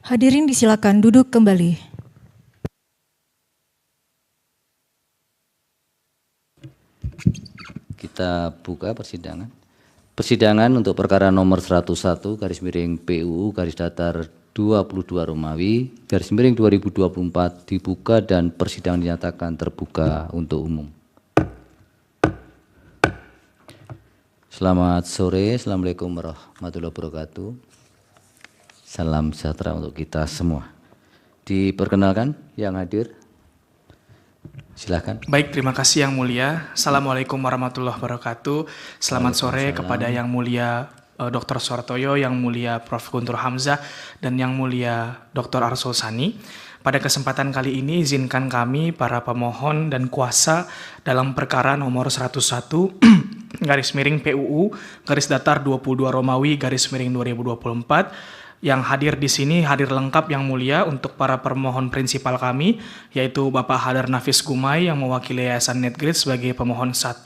Hadirin disilakan duduk kembali. Kita buka persidangan. Persidangan untuk perkara nomor 101 garis miring PUU garis datar 22 Romawi garis miring 2024 dibuka dan persidangan dinyatakan terbuka untuk umum. Selamat sore, Assalamualaikum warahmatullahi wabarakatuh. Salam sejahtera untuk kita semua. Diperkenalkan yang hadir. Silakan. Baik, terima kasih Yang Mulia. Assalamualaikum warahmatullahi wabarakatuh. Selamat sore kepada Yang Mulia Dr. Suhartoyo, Yang Mulia Prof. Guntur Hamzah, dan Yang Mulia Dr. Arsul Sani. Pada kesempatan kali ini izinkan kami para pemohon dan kuasa dalam perkara nomor 101 garis miring PUU garis datar 22 Romawi garis miring 2024 yang hadir di sini hadir lengkap Yang Mulia untuk para permohon prinsipal kami, yaitu Bapak Hadar Nafis Gumai yang mewakili Yayasan Netgrid sebagai pemohon 1,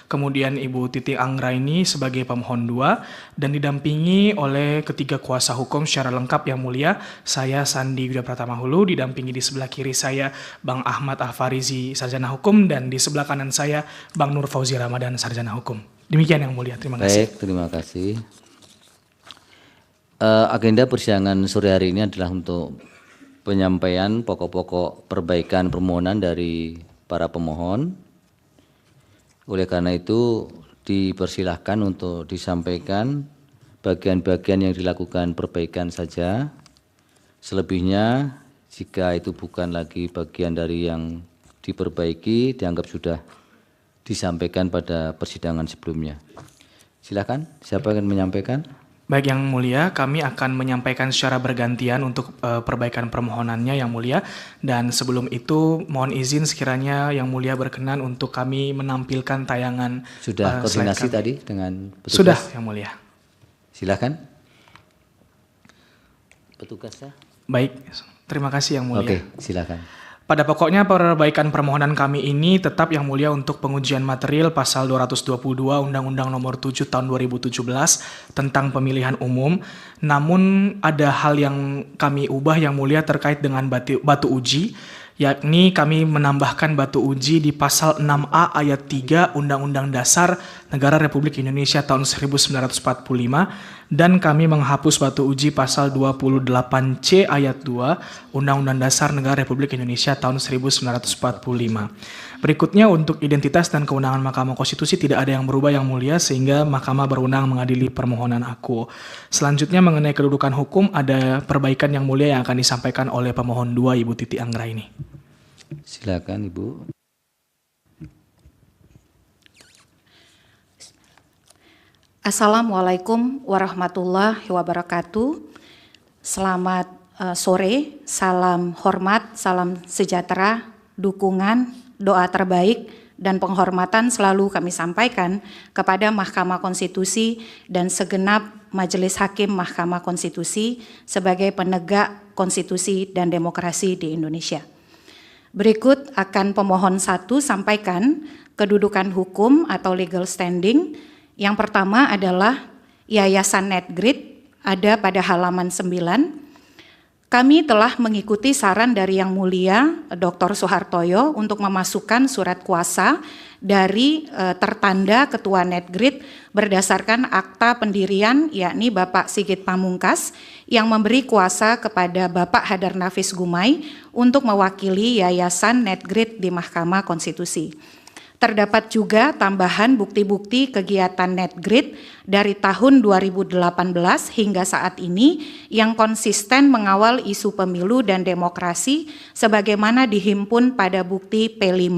kemudian Ibu Titi Anggraini sebagai pemohon 2, dan didampingi oleh ketiga kuasa hukum secara lengkap Yang Mulia. Saya Sandi Yuda Pratama Hulu, didampingi di sebelah kiri saya Bang Ahmad Al-Farizi, Sarjana Hukum, dan di sebelah kanan saya Bang Nur Fauzi Ramadan, Sarjana Hukum. Demikian Yang Mulia, terima kasih. Baik, terima kasih. Agenda persidangan sore hari ini adalah untuk penyampaian pokok-pokok perbaikan permohonan dari para pemohon. Oleh karena itu dipersilahkan untuk disampaikan bagian-bagian yang dilakukan perbaikan saja. Selebihnya jika itu bukan lagi bagian dari yang diperbaiki, dianggap sudah disampaikan pada persidangan sebelumnya. Silakan, siapa yang akan menyampaikan? Baik Yang Mulia, kami akan menyampaikan secara bergantian untuk perbaikan permohonannya Yang Mulia. Dan sebelum itu mohon izin sekiranya Yang Mulia berkenan untuk kami menampilkan tayangan. Sudah koordinasi tadi dengan petugas? Sudah Yang Mulia. Silakan. Petugasnya? Baik, terima kasih Yang Mulia. Oke, silakan. Pada pokoknya perbaikan permohonan kami ini tetap Yang Mulia untuk pengujian material pasal 222 Undang-Undang Nomor 7 Tahun 2017 tentang pemilihan umum. Namun ada hal yang kami ubah Yang Mulia terkait dengan batu uji, yakni kami menambahkan batu uji di pasal 6A ayat 3 Undang-Undang Dasar Negara Republik Indonesia tahun 1945, dan kami menghapus batu uji pasal 28C ayat 2 Undang-Undang Dasar Negara Republik Indonesia tahun 1945. Berikutnya untuk identitas dan kewenangan Mahkamah Konstitusi tidak ada yang berubah Yang Mulia, sehingga Mahkamah berwenang mengadili permohonan aku. Selanjutnya mengenai kedudukan hukum ada perbaikan Yang Mulia yang akan disampaikan oleh pemohon 2 Ibu Titi Anggraini. Silakan Ibu. Assalamualaikum warahmatullahi wabarakatuh. Selamat sore, salam hormat, salam sejahtera, dukungan, doa terbaik, dan penghormatan selalu kami sampaikan kepada Mahkamah Konstitusi dan segenap Majelis Hakim Mahkamah Konstitusi sebagai penegak konstitusi dan demokrasi di Indonesia. Berikut akan pemohon 1 sampaikan kedudukan hukum atau legal standing. Yang pertama adalah Yayasan Netgrid, ada pada halaman 9. Kami telah mengikuti saran dari Yang Mulia Dr. Suhartoyo untuk memasukkan surat kuasa dari tertanda Ketua Netgrid berdasarkan akta pendirian, yakni Bapak Sigit Pamungkas, yang memberi kuasa kepada Bapak Hadar Nafis Gumai untuk mewakili Yayasan Netgrid di Mahkamah Konstitusi. Terdapat juga tambahan bukti-bukti kegiatan Netgrid dari tahun 2018 hingga saat ini yang konsisten mengawal isu pemilu dan demokrasi sebagaimana dihimpun pada bukti P5.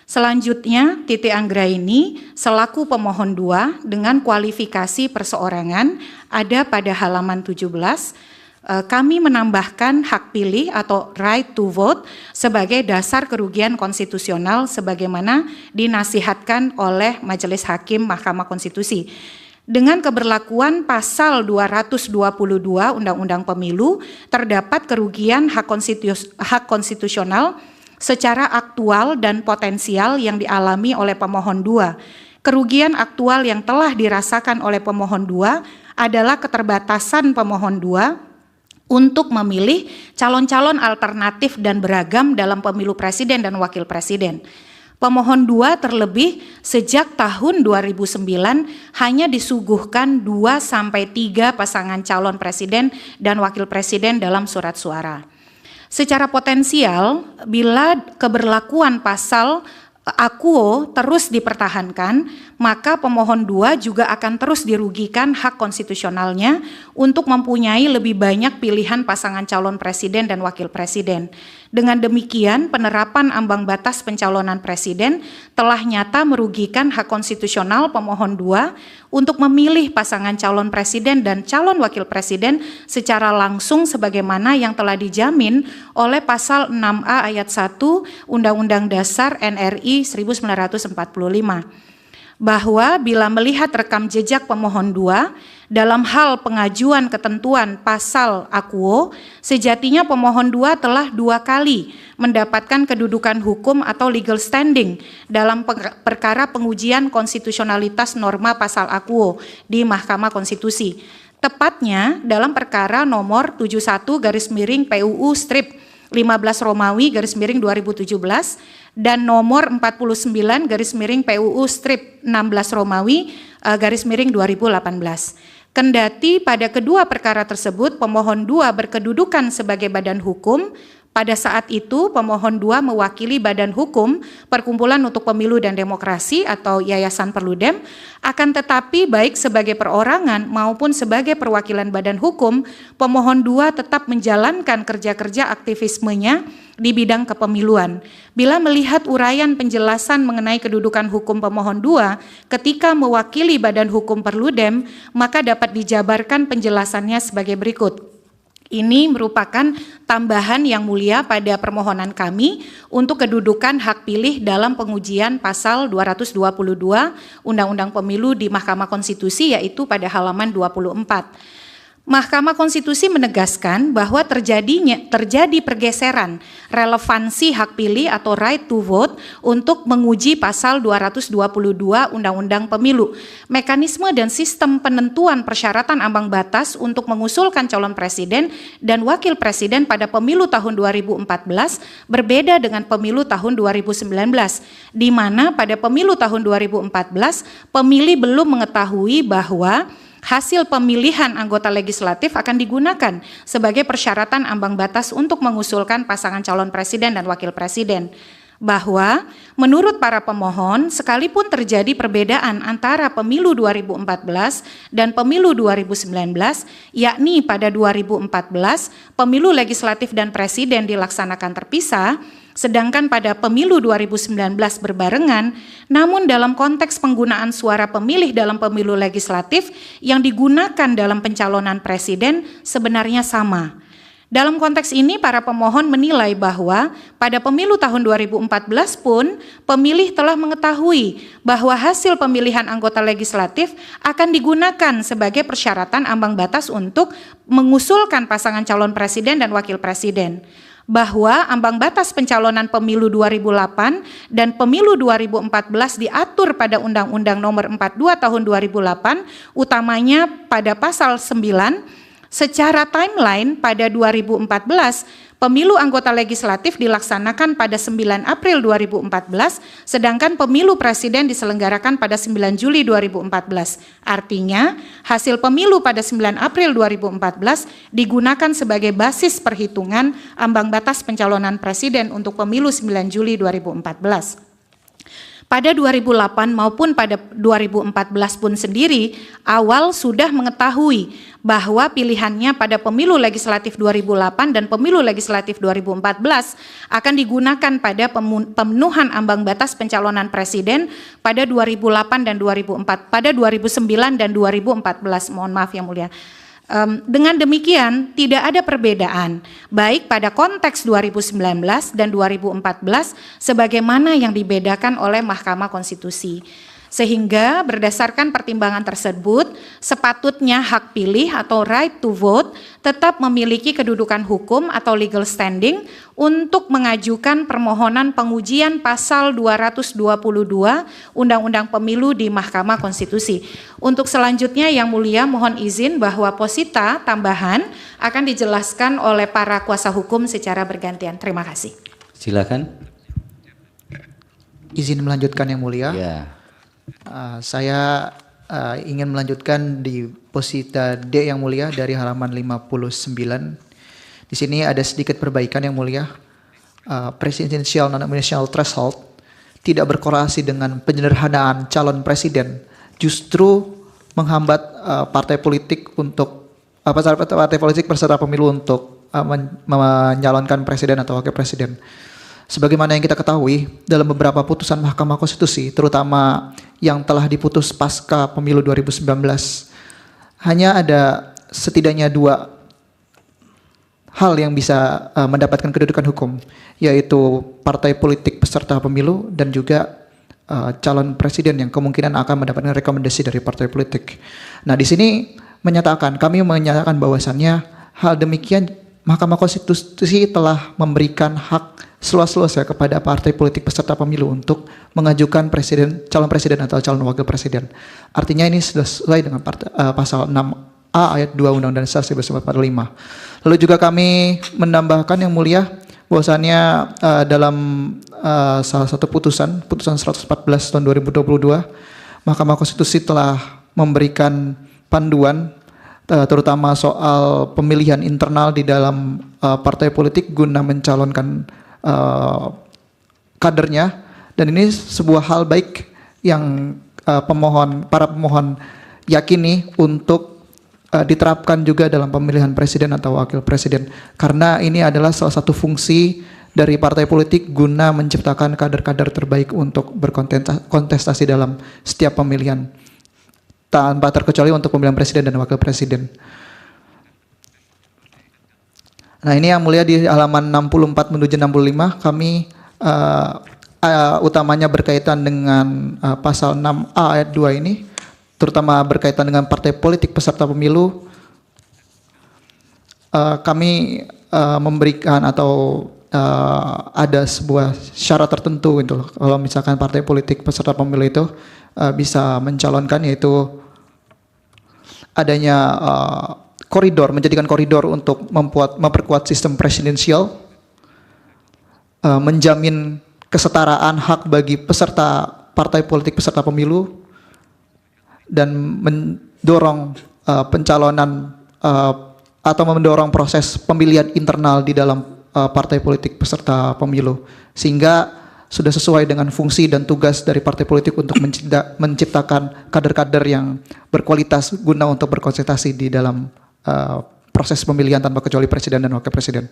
Selanjutnya, Titi Anggraini selaku pemohon 2 dengan kualifikasi perseorangan ada pada halaman 17. Kami menambahkan hak pilih atau right to vote sebagai dasar kerugian konstitusional sebagaimana dinasihatkan oleh Majelis Hakim Mahkamah Konstitusi. Dengan keberlakuan pasal 222 Undang-Undang Pemilu, terdapat kerugian hak konstitusional secara aktual dan potensial yang dialami oleh pemohon 2. Kerugian aktual yang telah dirasakan oleh pemohon 2 adalah keterbatasan pemohon 2 untuk memilih calon-calon alternatif dan beragam dalam pemilu presiden dan wakil presiden. Pemohon 2 terlebih sejak tahun 2009 hanya disuguhkan 2-3 pasangan calon presiden dan wakil presiden dalam surat suara. Secara potensial, bila keberlakuan pasal Akuo terus dipertahankan, maka pemohon 2 juga akan terus dirugikan hak konstitusionalnya untuk mempunyai lebih banyak pilihan pasangan calon presiden dan wakil presiden. Dengan demikian, penerapan ambang batas pencalonan presiden telah nyata merugikan hak konstitusional pemohon 2 untuk memilih pasangan calon presiden dan calon wakil presiden secara langsung sebagaimana yang telah dijamin oleh pasal 6A ayat 1 Undang-Undang Dasar NRI 1945. Bahwa bila melihat rekam jejak pemohon 2 dalam hal pengajuan ketentuan pasal Akuo, sejatinya pemohon 2 telah 2 kali mendapatkan kedudukan hukum atau legal standing dalam perkara pengujian konstitusionalitas norma pasal Akuo di Mahkamah Konstitusi. Tepatnya dalam perkara nomor 71/PUU strip 15 Romawi /2017 dan nomor 49/PUU strip 16 Romawi /2018. Kendati pada kedua perkara tersebut pemohon 2 berkedudukan sebagai badan hukum, pada saat itu pemohon 2 mewakili Badan Hukum Perkumpulan untuk Pemilu dan Demokrasi atau Yayasan Perludem, akan tetapi baik sebagai perorangan maupun sebagai perwakilan badan hukum, pemohon 2 tetap menjalankan kerja-kerja aktivismenya di bidang kepemiluan. Bila melihat uraian penjelasan mengenai kedudukan hukum pemohon 2 ketika mewakili Badan Hukum Perludem, maka dapat dijabarkan penjelasannya sebagai berikut. Ini merupakan tambahan yang mulia pada permohonan kami untuk kedudukan hak pilih dalam pengujian pasal 222 Undang-Undang Pemilu di Mahkamah Konstitusi, yaitu pada halaman 24. Mahkamah Konstitusi menegaskan bahwa terjadi pergeseran relevansi hak pilih atau right to vote untuk menguji pasal 222 Undang-Undang Pemilu. Mekanisme dan sistem penentuan persyaratan ambang batas untuk mengusulkan calon presiden dan wakil presiden pada pemilu tahun 2014 berbeda dengan pemilu tahun 2019, di mana pada pemilu tahun 2014 pemilih belum mengetahui bahwa hasil pemilihan anggota legislatif akan digunakan sebagai persyaratan ambang batas untuk mengusulkan pasangan calon presiden dan wakil presiden. Bahwa menurut para pemohon, sekalipun terjadi perbedaan antara pemilu 2014 dan pemilu 2019, yakni pada 2014 pemilu legislatif dan presiden dilaksanakan terpisah, sedangkan pada pemilu 2019 berbarengan, namun dalam konteks penggunaan suara pemilih dalam pemilu legislatif yang digunakan dalam pencalonan presiden sebenarnya sama. Dalam konteks ini, para pemohon menilai bahwa pada pemilu tahun 2014 pun pemilih telah mengetahui bahwa hasil pemilihan anggota legislatif akan digunakan sebagai persyaratan ambang batas untuk mengusulkan pasangan calon presiden dan wakil presiden. Bahwa ambang batas pencalonan pemilu 2008 dan pemilu 2014 diatur pada Undang-Undang Nomor 42 Tahun 2008, utamanya pada pasal 9. Secara timeline pada 2014, pemilu anggota legislatif dilaksanakan pada 9 April 2014, sedangkan pemilu presiden diselenggarakan pada 9 Juli 2014. Artinya, hasil pemilu pada 9 April 2014 digunakan sebagai basis perhitungan ambang batas pencalonan presiden untuk pemilu 9 Juli 2014. Pada 2008 maupun pada 2014 pun sendiri, awal sudah mengetahui bahwa pilihannya pada pemilu legislatif 2008 dan pemilu legislatif 2014 akan digunakan pada pemenuhan ambang batas pencalonan presiden pada 2008 dan 2004, pada 2009 dan 2014. Mohon maaf yang mulia. Dengan demikian tidak ada perbedaan baik pada konteks 2019 dan 2014 sebagaimana yang dibedakan oleh Mahkamah Konstitusi. Sehingga berdasarkan pertimbangan tersebut, sepatutnya hak pilih atau right to vote tetap memiliki kedudukan hukum atau legal standing untuk mengajukan permohonan pengujian pasal 222 Undang-Undang Pemilu di Mahkamah Konstitusi. Untuk selanjutnya Yang Mulia mohon izin bahwa posita tambahan akan dijelaskan oleh para kuasa hukum secara bergantian. Terima kasih. Silakan. Izin melanjutkan Yang Mulia. Ya. Saya ingin melanjutkan di posita D Yang Mulia dari halaman 59. Di sini ada sedikit perbaikan Yang Mulia. Presidential non-nominational threshold tidak berkorelasi dengan penyederhanaan calon presiden, justru menghambat partai politik untuk partai politik peserta pemilu untuk menyalonkan presiden atau wakil presiden. Sebagaimana yang kita ketahui dalam beberapa putusan Mahkamah Konstitusi, terutama yang telah diputus pasca pemilu 2019, hanya ada setidaknya 2 hal yang bisa mendapatkan kedudukan hukum, yaitu partai politik peserta pemilu dan juga calon presiden yang kemungkinan akan mendapatkan rekomendasi dari partai politik. Nah, di sini kami menyatakan bahwasannya hal demikian Mahkamah Konstitusi telah memberikan hak seluas-luasnya kepada partai politik peserta pemilu untuk mengajukan calon presiden atau calon wakil presiden. Artinya ini sudah sesuai dengan pasal 6A ayat 2 Undang-Undang Dasar 1945. Lalu juga kami menambahkan Yang Mulia bahwasannya dalam salah satu putusan 114 tahun 2022, Mahkamah Konstitusi telah memberikan panduan terutama soal pemilihan internal di dalam partai politik guna mencalonkan kadernya, dan ini sebuah hal baik yang para pemohon yakini untuk diterapkan juga dalam pemilihan presiden atau wakil presiden, karena ini adalah salah satu fungsi dari partai politik guna menciptakan kader-kader terbaik untuk berkontestasi dalam setiap pemilihan, tanpa terkecuali untuk pemilihan presiden dan wakil presiden. Nah, ini Yang Mulia di halaman 64 menuju 65 kami utamanya berkaitan dengan pasal 6A ayat 2 ini, terutama berkaitan dengan partai politik peserta pemilu. Kami memberikan atau ada sebuah syarat tertentu gitu. Kalau misalkan partai politik peserta pemilu itu bisa mencalonkan, yaitu adanya menjadikan koridor untuk memperkuat sistem presidensial, menjamin kesetaraan hak bagi peserta partai politik peserta pemilu, dan mendorong pencalonan atau mendorong proses pemilihan internal di dalam partai politik peserta pemilu, sehingga sudah sesuai dengan fungsi dan tugas dari partai politik untuk menciptakan kader-kader yang berkualitas guna untuk berkonsentrasi di dalam proses pemilihan tanpa kecuali presiden dan wakil presiden.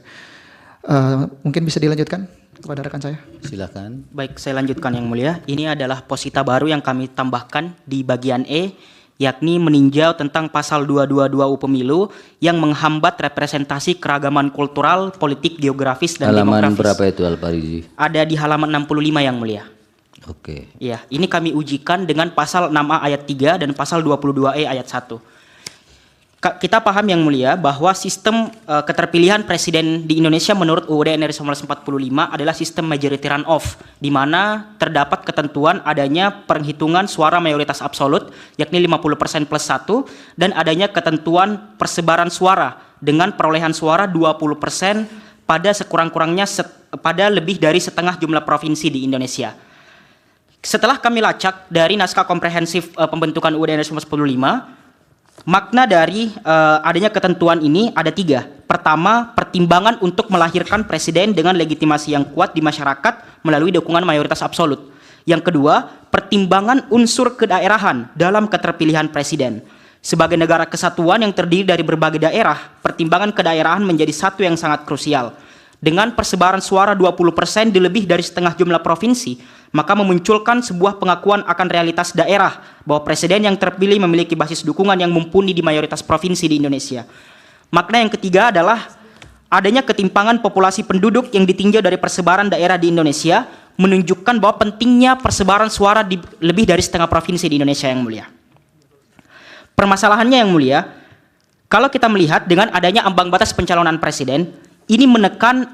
Mungkin bisa dilanjutkan kepada rekan saya. Silakan. Baik, saya lanjutkan Yang Mulia. Ini adalah posita baru yang kami tambahkan di bagian E, yakni meninjau tentang pasal 222 Pemilu yang menghambat representasi keragaman kultural, politik, geografis, dan halaman demografis. Berapa itu Al-Farizi? Ada di halaman 65 Yang Mulia. Oke. Iya, ini kami ujikan dengan pasal 6A ayat 3 dan pasal 22E ayat 1. Kita paham Yang Mulia bahwa sistem keterpilihan presiden di Indonesia menurut UUD NRI 1945 adalah sistem majority runoff, di mana terdapat ketentuan adanya perhitungan suara mayoritas absolut yakni 50% plus 1, dan adanya ketentuan persebaran suara dengan perolehan suara 20% pada sekurang-kurangnya pada lebih dari setengah jumlah provinsi di Indonesia. Setelah kami lacak dari naskah komprehensif pembentukan UUD NRI 1945, makna dari adanya ketentuan ini ada 3. Pertama, pertimbangan untuk melahirkan presiden dengan legitimasi yang kuat di masyarakat melalui dukungan mayoritas absolut. Yang kedua, pertimbangan unsur kedaerahan dalam keterpilihan presiden. Sebagai negara kesatuan yang terdiri dari berbagai daerah, pertimbangan kedaerahan menjadi satu yang sangat krusial. Dengan persebaran suara 20% di lebih dari setengah jumlah provinsi, maka memunculkan sebuah pengakuan akan realitas daerah bahwa presiden yang terpilih memiliki basis dukungan yang mumpuni di mayoritas provinsi di Indonesia. Makna yang ketiga adalah adanya ketimpangan populasi penduduk yang ditinjau dari persebaran daerah di Indonesia menunjukkan bahwa pentingnya persebaran suara di lebih dari setengah provinsi di Indonesia yang mulia. Permasalahannya yang mulia, kalau kita melihat dengan adanya ambang batas pencalonan presiden, ini menekan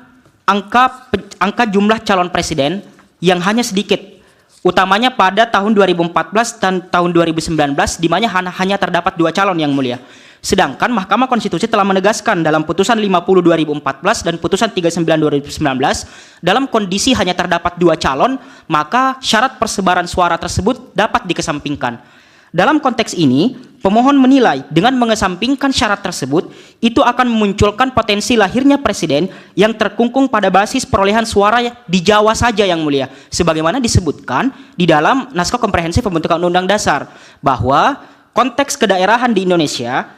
angka jumlah calon presiden yang hanya sedikit, utamanya pada tahun 2014 dan tahun 2019, di mana hanya terdapat 2 calon yang mulia. Sedangkan Mahkamah Konstitusi telah menegaskan dalam putusan 50 2014 dan putusan 39 2019, dalam kondisi hanya terdapat 2 calon, maka syarat persebaran suara tersebut dapat dikesampingkan. Dalam konteks ini, pemohon menilai dengan mengesampingkan syarat tersebut, itu akan memunculkan potensi lahirnya presiden yang terkungkung pada basis perolehan suara di Jawa saja yang mulia. Sebagaimana disebutkan di dalam naskah komprehensif pembentukan Undang-Undang Dasar, bahwa konteks kedaerahan di Indonesia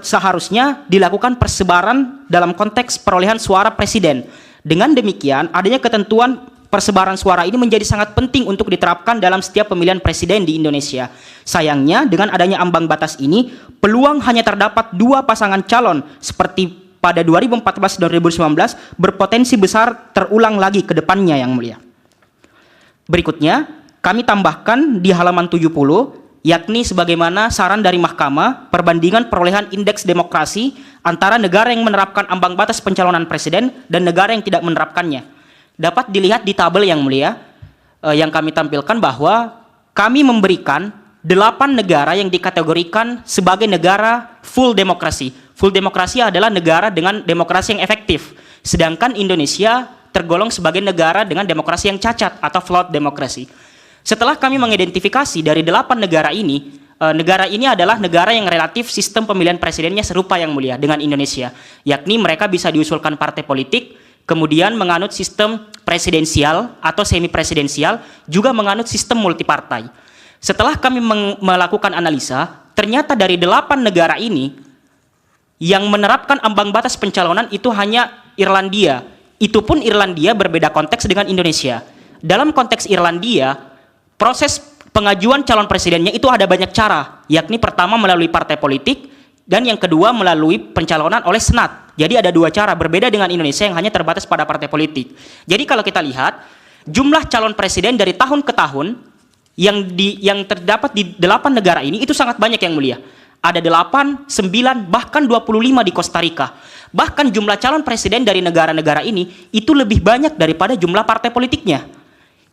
seharusnya dilakukan persebaran dalam konteks perolehan suara presiden. Dengan demikian, adanya ketentuan persebaran suara ini menjadi sangat penting untuk diterapkan dalam setiap pemilihan presiden di Indonesia. Sayangnya, dengan adanya ambang batas ini, peluang hanya terdapat 2 pasangan calon seperti pada 2014 dan 2019 berpotensi besar terulang lagi ke depannya yang mulia. Berikutnya, kami tambahkan di halaman 70, yakni sebagaimana saran dari Mahkamah, perbandingan perolehan indeks demokrasi antara negara yang menerapkan ambang batas pencalonan presiden dan negara yang tidak menerapkannya. Dapat dilihat di tabel yang mulia yang kami tampilkan bahwa kami memberikan 8 negara yang dikategorikan sebagai negara full demokrasi. Full demokrasi adalah negara dengan demokrasi yang efektif. Sedangkan Indonesia tergolong sebagai negara dengan demokrasi yang cacat atau flawed demokrasi. Setelah kami mengidentifikasi dari 8 negara ini adalah negara yang relatif sistem pemilihan presidennya serupa yang mulia dengan Indonesia. Yakni mereka bisa diusulkan partai politik, kemudian menganut sistem presidensial atau semi presidensial, juga menganut sistem multipartai. Setelah kami melakukan analisa, ternyata dari 8 negara ini yang menerapkan ambang batas pencalonan itu hanya Irlandia. Itu pun Irlandia berbeda konteks dengan Indonesia. Dalam konteks Irlandia, proses pengajuan calon presidennya itu ada banyak cara, yakni pertama melalui partai politik, dan yang kedua melalui pencalonan oleh Senat. Jadi ada 2 cara, berbeda dengan Indonesia yang hanya terbatas pada partai politik. Jadi kalau kita lihat, jumlah calon presiden dari tahun ke tahun yang terdapat di 8 negara ini itu sangat banyak yang mulia. Ada 8, 9, bahkan 25 di Costa Rica. Bahkan jumlah calon presiden dari negara-negara ini itu lebih banyak daripada jumlah partai politiknya.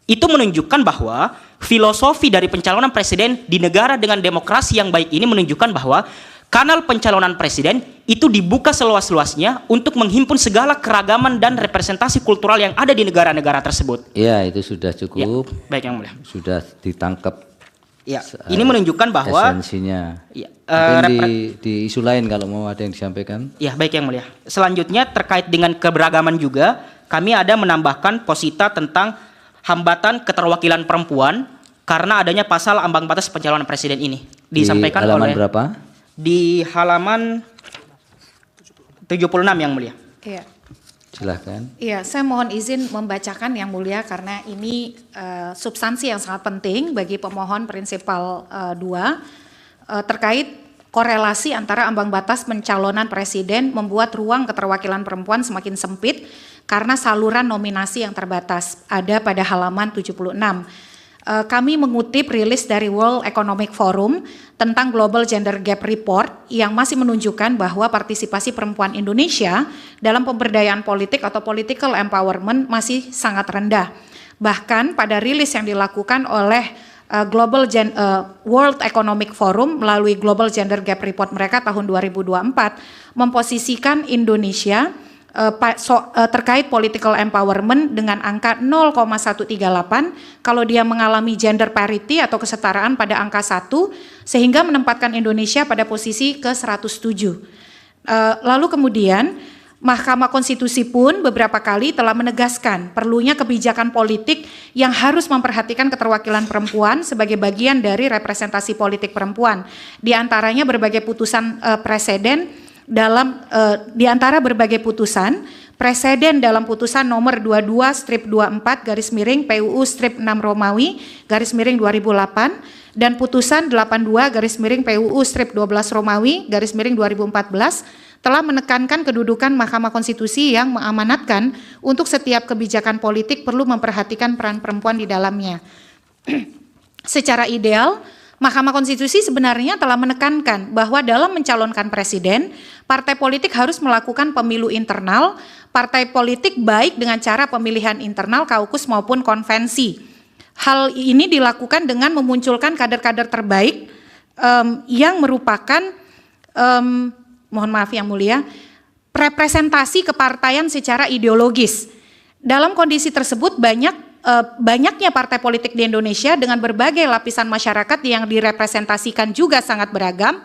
Itu menunjukkan bahwa filosofi dari pencalonan presiden di negara dengan demokrasi yang baik ini menunjukkan bahwa kanal pencalonan presiden itu dibuka seluas-luasnya untuk menghimpun segala keragaman dan representasi kultural yang ada di negara-negara tersebut. Ya, itu sudah cukup. Ya, baik yang mulia. Sudah ditangkap. Ya, ini menunjukkan bahwa esensinya. Ya, di isu lain kalau mau ada yang disampaikan. Ya, baik yang mulia. Selanjutnya terkait dengan keberagaman juga, kami ada menambahkan posita tentang hambatan keterwakilan perempuan karena adanya pasal ambang batas pencalonan presiden ini. Disampaikan di halaman oleh berapa? Di halaman 76 yang mulia. Iya. Silahkan. Iya, saya mohon izin membacakan yang mulia karena ini substansi yang sangat penting bagi pemohon prinsipal 2 terkait korelasi antara ambang batas pencalonan presiden membuat ruang keterwakilan perempuan semakin sempit karena saluran nominasi yang terbatas. Ada pada halaman 76. Kami mengutip rilis dari World Economic Forum tentang Global Gender Gap Report yang masih menunjukkan bahwa partisipasi perempuan Indonesia dalam pemberdayaan politik atau political empowerment masih sangat rendah. Bahkan pada rilis yang dilakukan oleh World Economic Forum melalui Global Gender Gap Report mereka tahun 2024 memposisikan Indonesia terkait political empowerment dengan angka 0,138 kalau dia mengalami gender parity atau kesetaraan pada angka 1 sehingga menempatkan Indonesia pada posisi ke-107. Lalu kemudian Mahkamah Konstitusi pun beberapa kali telah menegaskan perlunya kebijakan politik yang harus memperhatikan keterwakilan perempuan sebagai bagian dari representasi politik perempuan. Di antaranya berbagai putusan presiden dalam di antara berbagai putusan presiden dalam putusan nomor 22/24 garis miring PUU strip 6 Romawi garis miring 2008 dan putusan 82 garis miring PUU strip 12 Romawi garis miring 2014 telah menekankan kedudukan Mahkamah Konstitusi yang mengamanatkan untuk setiap kebijakan politik perlu memperhatikan peran perempuan di dalamnya. Secara ideal, Mahkamah Konstitusi sebenarnya telah menekankan bahwa dalam mencalonkan presiden, partai politik harus melakukan pemilu internal, partai politik baik dengan cara pemilihan internal, kaukus maupun konvensi. Hal ini dilakukan dengan memunculkan kader-kader terbaik yang merupakan, mohon maaf Yang Mulia, representasi kepartaian secara ideologis. Dalam kondisi tersebut banyaknya partai politik di Indonesia dengan berbagai lapisan masyarakat yang direpresentasikan juga sangat beragam.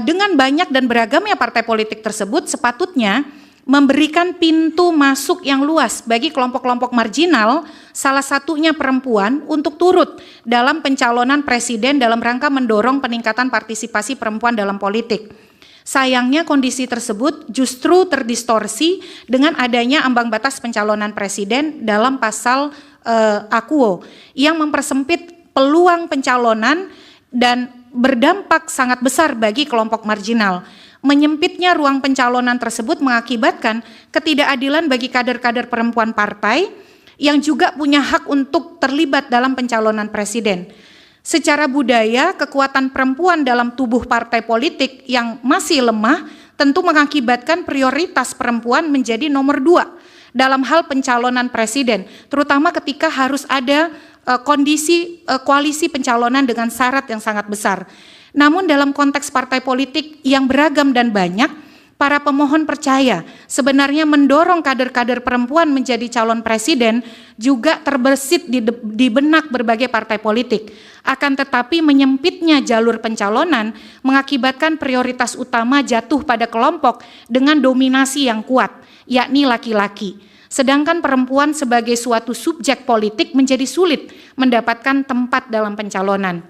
Dengan banyak dan beragamnya partai politik tersebut sepatutnya memberikan pintu masuk yang luas bagi kelompok-kelompok marginal, salah satunya perempuan, untuk turut dalam pencalonan presiden dalam rangka mendorong peningkatan partisipasi perempuan dalam politik. Sayangnya kondisi tersebut justru terdistorsi dengan adanya ambang batas pencalonan presiden dalam pasal AKUO yang mempersempit peluang pencalonan dan berdampak sangat besar bagi kelompok marginal. Menyempitnya ruang pencalonan tersebut mengakibatkan ketidakadilan bagi kader-kader perempuan partai yang juga punya hak untuk terlibat dalam pencalonan presiden. Secara budaya, kekuatan perempuan dalam tubuh partai politik yang masih lemah tentu mengakibatkan prioritas perempuan menjadi nomor 2 dalam hal pencalonan presiden, terutama ketika harus ada kondisi koalisi pencalonan dengan syarat yang sangat besar. Namun dalam konteks partai politik yang beragam dan banyak, para pemohon percaya sebenarnya mendorong kader-kader perempuan menjadi calon presiden juga terbersit di benak berbagai partai politik. Akan tetapi menyempitnya jalur pencalonan mengakibatkan prioritas utama jatuh pada kelompok dengan dominasi yang kuat, yakni laki-laki. Sedangkan perempuan sebagai suatu subjek politik menjadi sulit mendapatkan tempat dalam pencalonan.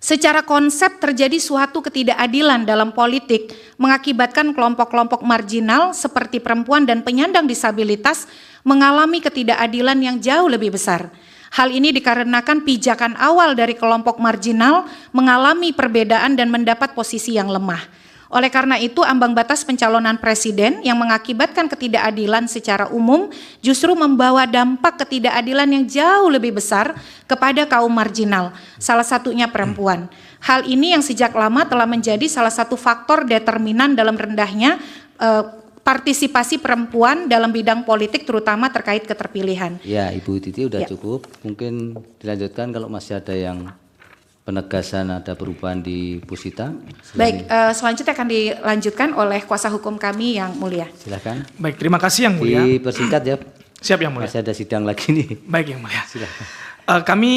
Secara konsep terjadi suatu ketidakadilan dalam politik mengakibatkan kelompok-kelompok marginal seperti perempuan dan penyandang disabilitas mengalami ketidakadilan yang jauh lebih besar. Hal ini dikarenakan pijakan awal dari kelompok marginal mengalami perbedaan dan mendapat posisi yang lemah. Oleh karena itu, ambang batas pencalonan presiden yang mengakibatkan ketidakadilan secara umum justru membawa dampak ketidakadilan yang jauh lebih besar kepada kaum marginal, salah satunya perempuan. Hal ini yang sejak lama telah menjadi salah satu faktor determinan dalam rendahnya partisipasi perempuan dalam bidang politik, terutama terkait keterpilihan. Ya, Ibu Titi udah cukup. Mungkin dilanjutkan kalau masih ada yang penegasan, ada perubahan di Pusita. Baik, selanjutnya akan dilanjutkan oleh kuasa hukum kami Yang Mulia. Silakan. Baik, terima kasih Yang Mulia. Dipersingkat ya. Siap Yang Mulia. Masih ada sidang lagi nih. Baik Yang Mulia. Silakan. Kami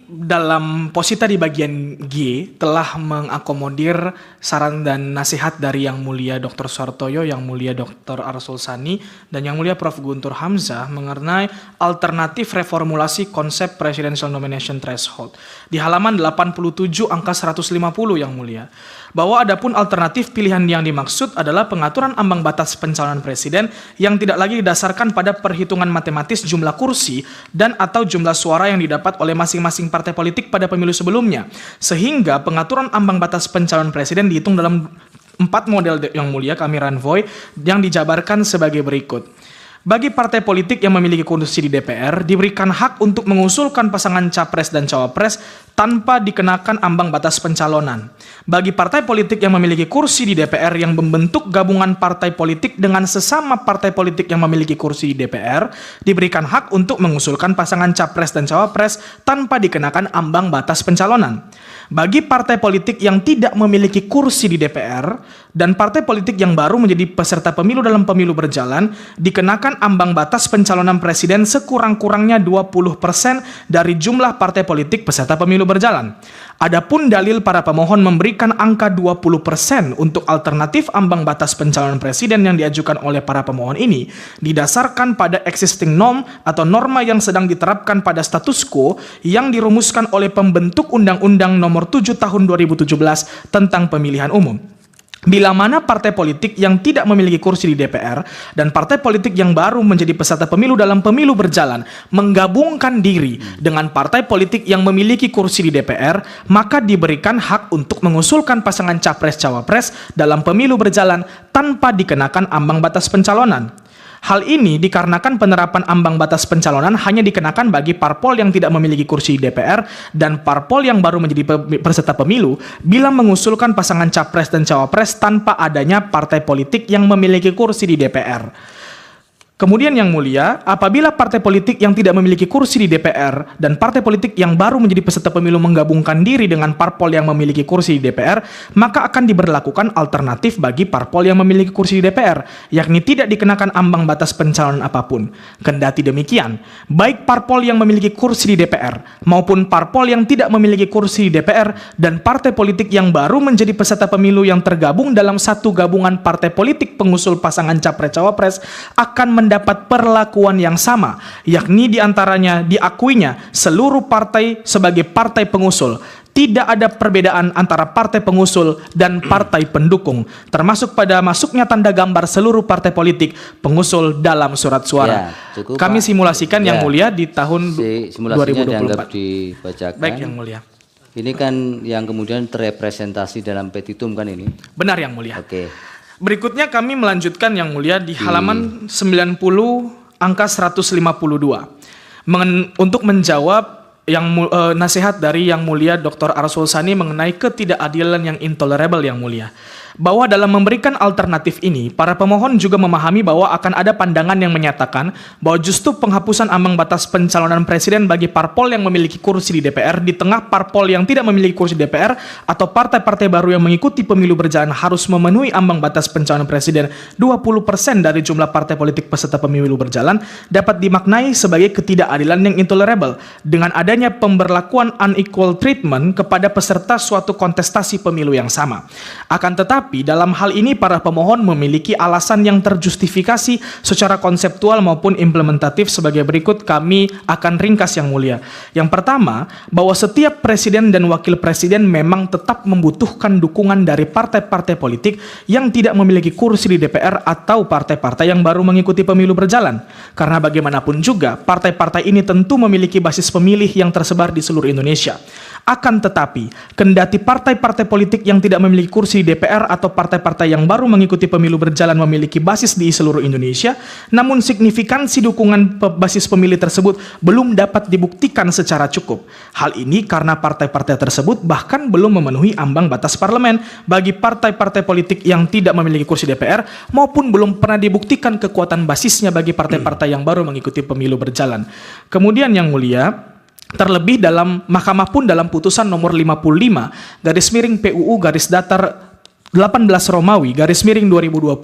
dalam Posita di bagian G telah mengakomodir saran dan nasihat dari Yang Mulia Dr. Suhartoyo, Yang Mulia Dr. Arsul Sani, dan Yang Mulia Prof. Guntur Hamzah mengenai alternatif reformulasi konsep Presidential Nomination Threshold. Di halaman 87 angka 150 Yang Mulia, bahwa adapun alternatif pilihan yang dimaksud adalah pengaturan ambang batas pencalonan presiden yang tidak lagi didasarkan pada perhitungan matematis jumlah kursi dan atau jumlah suara yang didapat oleh masing-masing partai politik pada pemilu sebelumnya, sehingga pengaturan ambang batas pencalonan presiden dihitung dalam 4 model Yang Mulia kami ranvoy yang dijabarkan sebagai berikut. Bagi partai politik yang memiliki kursi di DPR, diberikan hak untuk mengusulkan pasangan capres dan cawapres tanpa dikenakan ambang batas pencalonan. Bagi partai politik yang memiliki kursi di DPR yang membentuk gabungan partai politik dengan sesama partai politik yang memiliki kursi di DPR, diberikan hak untuk mengusulkan pasangan capres dan cawapres tanpa dikenakan ambang batas pencalonan. Bagi partai politik yang tidak memiliki kursi di DPR dan partai politik yang baru menjadi peserta pemilu dalam pemilu berjalan, dikenakan ambang batas pencalonan presiden sekurang-kurangnya 20% dari jumlah partai politik peserta pemilu berjalan. Adapun dalil para pemohon memberikan angka 20% untuk alternatif ambang batas pencalonan presiden yang diajukan oleh para pemohon ini didasarkan pada existing norm atau norma yang sedang diterapkan pada status quo yang dirumuskan oleh pembentuk Undang-Undang Nomor 7 Tahun 2017 tentang Pemilihan Umum. Bila mana partai politik yang tidak memiliki kursi di DPR dan partai politik yang baru menjadi peserta pemilu dalam pemilu berjalan menggabungkan diri dengan partai politik yang memiliki kursi di DPR, maka diberikan hak untuk mengusulkan pasangan capres-cawapres dalam pemilu berjalan tanpa dikenakan ambang batas pencalonan. Hal ini dikarenakan penerapan ambang batas pencalonan hanya dikenakan bagi parpol yang tidak memiliki kursi di DPR dan parpol yang baru menjadi peserta pemilu bila mengusulkan pasangan capres dan cawapres tanpa adanya partai politik yang memiliki kursi di DPR. Kemudian yang mulia, apabila partai politik yang tidak memiliki kursi di DPR dan partai politik yang baru menjadi peserta pemilu menggabungkan diri dengan parpol yang memiliki kursi di DPR, maka akan diberlakukan alternatif bagi parpol yang memiliki kursi di DPR, yakni tidak dikenakan ambang batas pencalonan apapun. Kendati demikian, baik parpol yang memiliki kursi di DPR maupun parpol yang tidak memiliki kursi di DPR dan partai politik yang baru menjadi peserta pemilu yang tergabung dalam satu gabungan partai politik pengusul pasangan capres-cawapres akan mendapat perlakuan yang sama, yakni diantaranya diakuinya seluruh partai sebagai partai pengusul. Tidak ada perbedaan antara partai pengusul dan partai pendukung, termasuk pada masuknya tanda gambar seluruh partai politik pengusul dalam surat suara. Ya, cukup, kami Pak. simulasikan yang mulia di tahun Simulasinya dianggap 2024. dibacakan. Baik yang mulia. Ini kan yang kemudian terrepresentasi dalam petitum kan ini? Benar yang mulia. Oke. Berikutnya kami melanjutkan yang mulia di halaman 90 angka 152 untuk menjawab yang nasihat dari yang mulia Dr. Arsul Sani mengenai ketidakadilan yang intolerable yang mulia. Bahwa dalam memberikan alternatif ini, para pemohon juga memahami bahwa akan ada pandangan yang menyatakan bahwa justru penghapusan ambang batas pencalonan presiden bagi parpol yang memiliki kursi di DPR di tengah parpol yang tidak memiliki kursi di DPR atau partai-partai baru yang mengikuti pemilu berjalan harus memenuhi ambang batas pencalonan presiden 20% dari jumlah partai politik peserta pemilu berjalan dapat dimaknai sebagai ketidakadilan yang intolerable dengan adanya pemberlakuan unequal treatment kepada peserta suatu kontestasi pemilu yang sama. Akan tetapi dalam hal ini para pemohon memiliki alasan yang terjustifikasi secara konseptual maupun implementatif sebagai berikut. Kami akan ringkas yang mulia. Yang pertama, bahwa setiap presiden dan wakil presiden memang tetap membutuhkan dukungan dari partai-partai politik yang tidak memiliki kursi di DPR atau partai-partai yang baru mengikuti pemilu berjalan. Karena bagaimanapun juga, partai-partai ini tentu memiliki basis pemilih yang tersebar di seluruh Indonesia. Akan tetapi, kendati partai-partai politik yang tidak memiliki kursi di DPR atau partai-partai yang baru mengikuti pemilu berjalan memiliki basis di seluruh Indonesia, namun signifikansi dukungan basis pemilih tersebut belum dapat dibuktikan secara cukup. Hal ini karena partai-partai tersebut bahkan belum memenuhi ambang batas parlemen bagi partai-partai politik yang tidak memiliki kursi DPR maupun belum pernah dibuktikan kekuatan basisnya bagi partai-partai yang baru mengikuti pemilu berjalan. Kemudian yang mulia, terlebih dalam Mahkamah pun dalam putusan nomor 55 garis miring PUU garis datar 18 Romawi garis miring 2020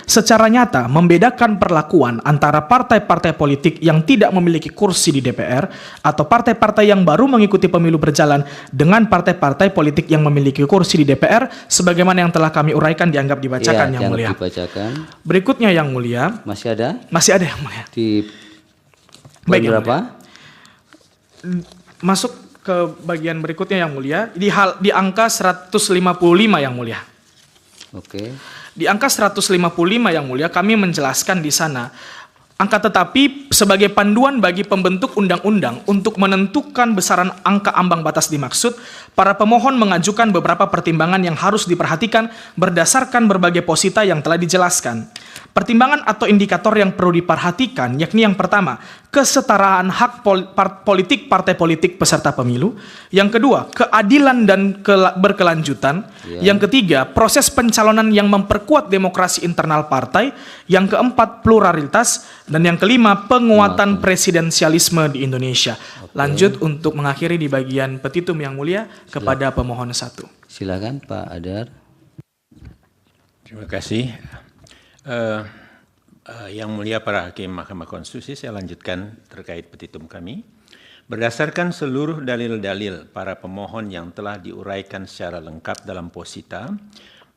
secara nyata membedakan perlakuan antara partai-partai politik yang tidak memiliki kursi di DPR atau partai-partai yang baru mengikuti pemilu berjalan dengan partai-partai politik yang memiliki kursi di DPR sebagaimana yang telah kami uraikan dianggap dibacakan yang mulia. Dibacakan. Berikutnya yang mulia. Masih ada? Masih ada yang mulia. Di Baik, berapa? Masuk ke bagian berikutnya yang mulia di angka 155 yang mulia. Oke. Di angka 155 yang mulia kami menjelaskan di sana angka tetapi sebagai panduan bagi pembentuk undang-undang untuk menentukan besaran angka ambang batas dimaksud, para pemohon mengajukan beberapa pertimbangan yang harus diperhatikan berdasarkan berbagai posita yang telah dijelaskan. Pertimbangan atau indikator yang perlu diperhatikan yakni yang pertama, kesetaraan hak politik partai politik peserta pemilu. Yang kedua, keadilan dan berkelanjutan. Yang ketiga, proses pencalonan yang memperkuat demokrasi internal partai. Yang keempat, pluralitas. Dan yang kelima, penguatan presidensialisme di Indonesia. Lanjut untuk mengakhiri di bagian petitum yang mulia kepada pemohon 1. Silakan Pak Adar. Terima kasih. Yang mulia para hakim Mahkamah Konstitusi, saya lanjutkan terkait petitum kami. Berdasarkan seluruh dalil-dalil para pemohon yang telah diuraikan secara lengkap dalam posita,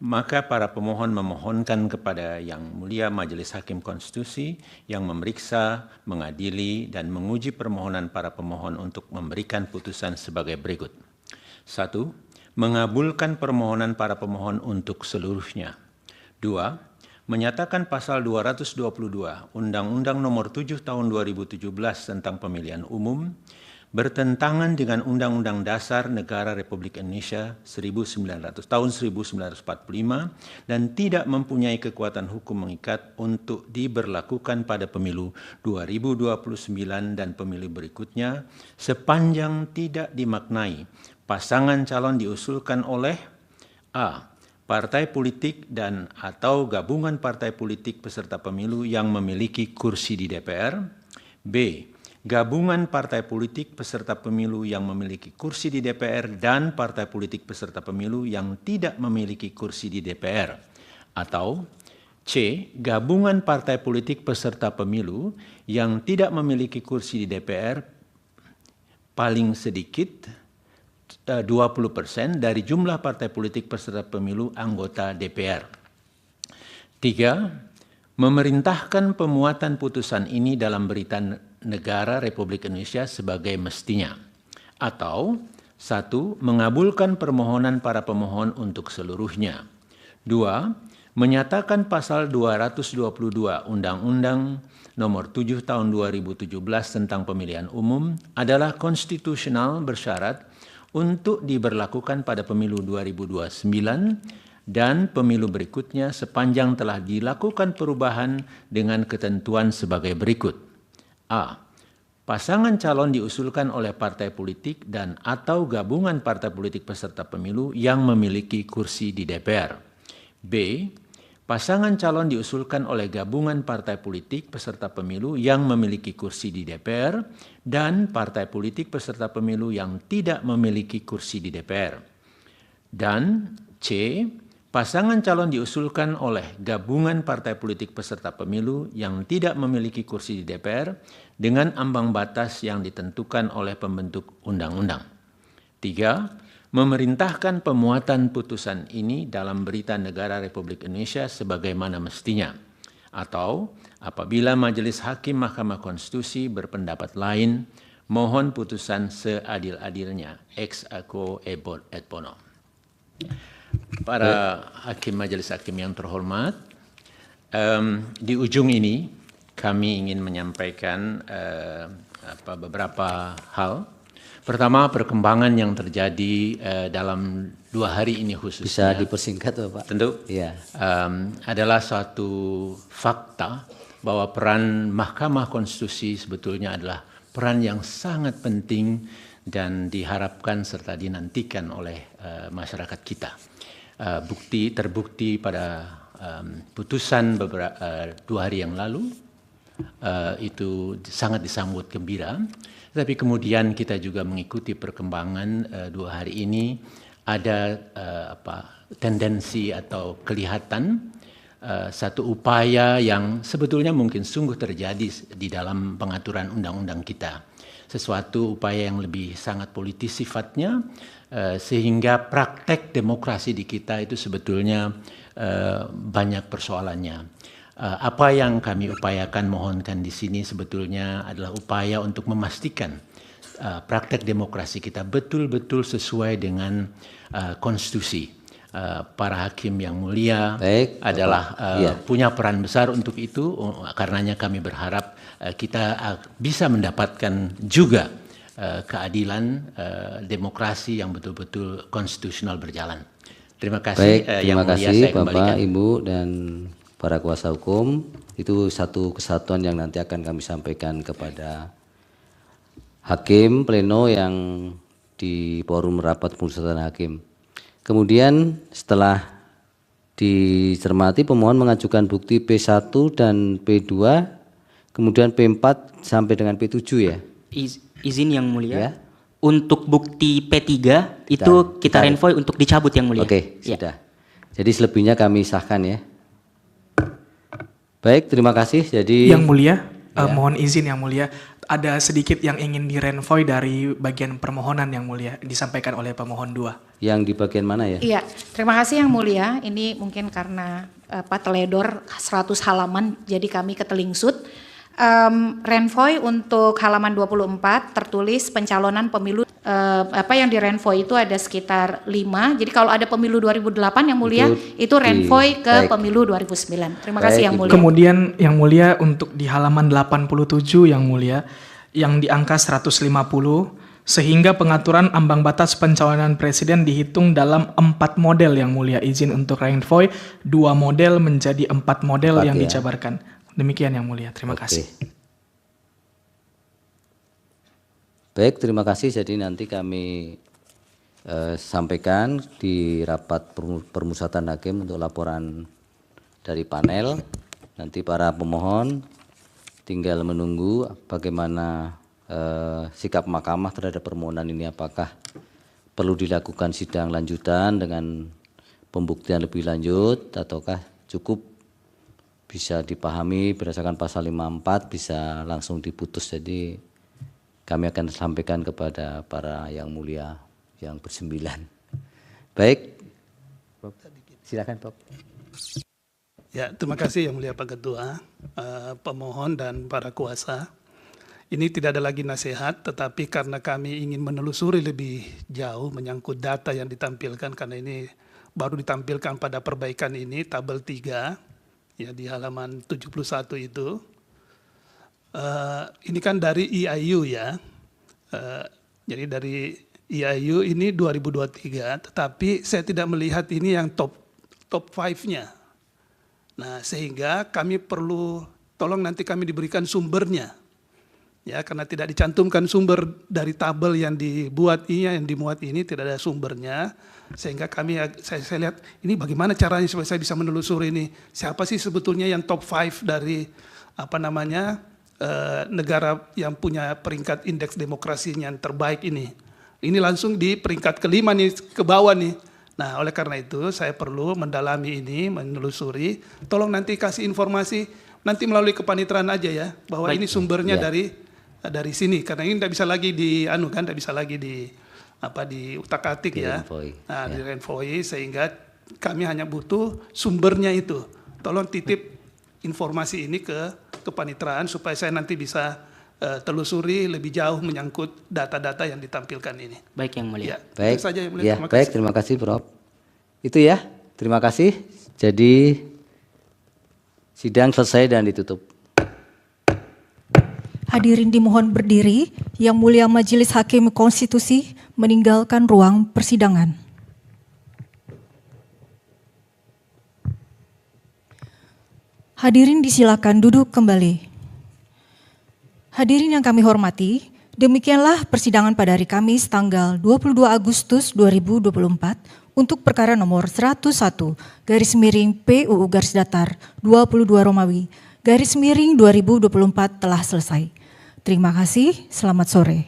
maka para pemohon memohonkan kepada Yang Mulia Majelis Hakim Konstitusi yang memeriksa, mengadili, dan menguji permohonan para pemohon untuk memberikan putusan sebagai berikut. 1. Mengabulkan permohonan para pemohon untuk seluruhnya. 2. Menyatakan pasal 222 Undang-Undang Nomor 7 Tahun 2017 tentang Pemilihan Umum bertentangan dengan Undang-Undang Dasar Negara Republik Indonesia tahun 1945 dan tidak mempunyai kekuatan hukum mengikat untuk diberlakukan pada pemilu 2029 dan pemilu berikutnya sepanjang tidak dimaknai pasangan calon diusulkan oleh A. Partai politik dan atau gabungan partai politik peserta pemilu yang memiliki kursi di DPR. B. Gabungan partai politik peserta pemilu yang memiliki kursi di DPR dan partai politik peserta pemilu yang tidak memiliki kursi di DPR. Atau C. Gabungan partai politik peserta pemilu yang tidak memiliki kursi di DPR paling sedikit 20% dari jumlah partai politik peserta pemilu anggota DPR. 3. Memerintahkan pemuatan putusan ini dalam berita negara Republik Indonesia sebagai mestinya. Atau 1. Mengabulkan permohonan para pemohon untuk seluruhnya. 2. Menyatakan pasal 222 Undang-Undang Nomor 7 Tahun 2017 tentang Pemilihan Umum adalah konstitusional bersyarat untuk diberlakukan pada pemilu 2029 dan pemilu berikutnya sepanjang telah dilakukan perubahan dengan ketentuan sebagai berikut. A. Pasangan calon diusulkan oleh partai politik dan atau gabungan partai politik peserta pemilu yang memiliki kursi di DPR. B. Pasangan calon diusulkan oleh gabungan partai politik peserta pemilu yang memiliki kursi di DPR dan partai politik peserta pemilu yang tidak memiliki kursi di DPR. Dan C. Pasangan calon diusulkan oleh gabungan partai politik peserta pemilu yang tidak memiliki kursi di DPR dengan ambang batas yang ditentukan oleh pembentuk undang-undang. 3. Memerintahkan pemuatan putusan ini dalam berita negara Republik Indonesia sebagaimana mestinya. Atau apabila Majelis Hakim Mahkamah Konstitusi berpendapat lain, mohon putusan seadil-adilnya. Ex aequo et bono. Para hakim majelis hakim yang terhormat, di ujung ini kami ingin menyampaikan beberapa hal. Pertama, perkembangan yang terjadi dalam 2 hari ini khususnya. Bisa dipersingkat Bapak? Tentu. Ya. Adalah suatu fakta bahwa peran Mahkamah Konstitusi sebetulnya adalah peran yang sangat penting dan diharapkan serta dinantikan oleh masyarakat kita. Terbukti pada putusan 2 hari yang lalu itu sangat disambut gembira. Tapi kemudian kita juga mengikuti perkembangan 2 hari ini ada tendensi atau kelihatan satu upaya yang sebetulnya mungkin sungguh terjadi di dalam pengaturan undang-undang kita. Sesuatu upaya yang lebih sangat politis sifatnya sehingga praktek demokrasi di kita itu sebetulnya banyak persoalannya. Apa yang kami upayakan mohonkan di sini sebetulnya adalah upaya untuk memastikan praktek demokrasi kita betul-betul sesuai dengan konstitusi. Para hakim yang mulia adalah punya peran besar untuk itu, karenanya kami berharap kita bisa mendapatkan juga keadilan demokrasi yang betul-betul konstitusional berjalan. Terima kasih. Terima kasih Bapak, Ibu dan para kuasa hukum. Itu satu kesatuan yang nanti akan kami sampaikan kepada hakim pleno yang di forum rapat pemusatan hakim. Kemudian setelah dicermati pemohon mengajukan bukti P1 dan P2, kemudian P4 sampai dengan P7 ya? Izin yang mulia. Ya. Untuk bukti P3 itu kita renvoy untuk dicabut yang mulia. Oke, sudah. Jadi selebihnya kami sahkan ya. Baik, terima kasih. Jadi Yang mulia, mohon izin yang mulia, ada sedikit yang ingin direnvoy dari bagian permohonan yang mulia disampaikan oleh pemohon 2. Yang di bagian mana ya? Iya, terima kasih yang mulia. Ini mungkin karena teledor 100 halaman, jadi kami ketelingsut. Renvoy untuk halaman 24 tertulis pencalonan pemilu, yang direnvoy itu ada sekitar 5. Jadi kalau ada pemilu 2008 yang mulia itu renvoy ke pemilu 2009. Terima kasih yang mulia. Kemudian yang mulia untuk di halaman 87 yang mulia yang di angka 150, sehingga pengaturan ambang batas pencalonan presiden dihitung dalam 4 model yang mulia. Izin untuk renvoy 2 model menjadi 4 model yang dijabarkan. Demikian yang mulia, terima kasih. Baik, terima kasih. Jadi nanti kami sampaikan di rapat permusyawaratan hakim untuk laporan dari panel. Nanti para pemohon tinggal menunggu bagaimana sikap mahkamah terhadap permohonan ini, apakah perlu dilakukan sidang lanjutan dengan pembuktian lebih lanjut ataukah cukup bisa dipahami berdasarkan pasal 54 bisa langsung diputus. Jadi kami akan sampaikan kepada para yang mulia yang bersembilan. Baik, silakan Bob. Ya, terima kasih yang mulia Pak Ketua, pemohon dan para kuasa. Ini tidak ada lagi nasihat, tetapi karena kami ingin menelusuri lebih jauh menyangkut data yang ditampilkan, karena ini baru ditampilkan pada perbaikan ini, tabel 3, ya di halaman 71 itu. Ini kan dari EIU ya, jadi dari EIU ini 2023, tetapi saya tidak melihat ini yang top 5-nya. Nah, sehingga kami perlu, tolong nanti kami diberikan sumbernya. Ya, karena tidak dicantumkan sumber dari tabel yang dibuat ini, yang dimuat ini tidak ada sumbernya, sehingga kami saya lihat ini bagaimana caranya supaya saya bisa menelusuri ini siapa sih sebetulnya yang top 5 dari negara yang punya peringkat indeks demokrasinya yang terbaik ini. Ini langsung di peringkat kelima nih, ke bawah nih. Nah, oleh karena itu saya perlu mendalami ini, menelusuri. Tolong nanti kasih informasi nanti melalui kepanitraan aja ya, bahwa ini sumbernya dari sini, karena ini tidak bisa lagi tidak bisa lagi di utak-atik ya. Nah, di renvoy, sehingga kami hanya butuh sumbernya itu. Tolong titip informasi ini ke kepanitraan supaya saya nanti bisa telusuri lebih jauh menyangkut data-data yang ditampilkan ini. Baik yang mulia. Ya, baik saja yang mulia. Ya, baik, terima kasih Prof. Itu ya, terima kasih. Jadi sidang selesai dan ditutup. Hadirin dimohon berdiri, Yang Mulia Majelis Hakim Konstitusi meninggalkan ruang persidangan. Hadirin disilakan duduk kembali. Hadirin yang kami hormati, demikianlah persidangan pada hari Kamis tanggal 22 Agustus 2024 untuk perkara nomor 101/PUU-22 Romawi /2024 telah selesai. Terima kasih, selamat sore.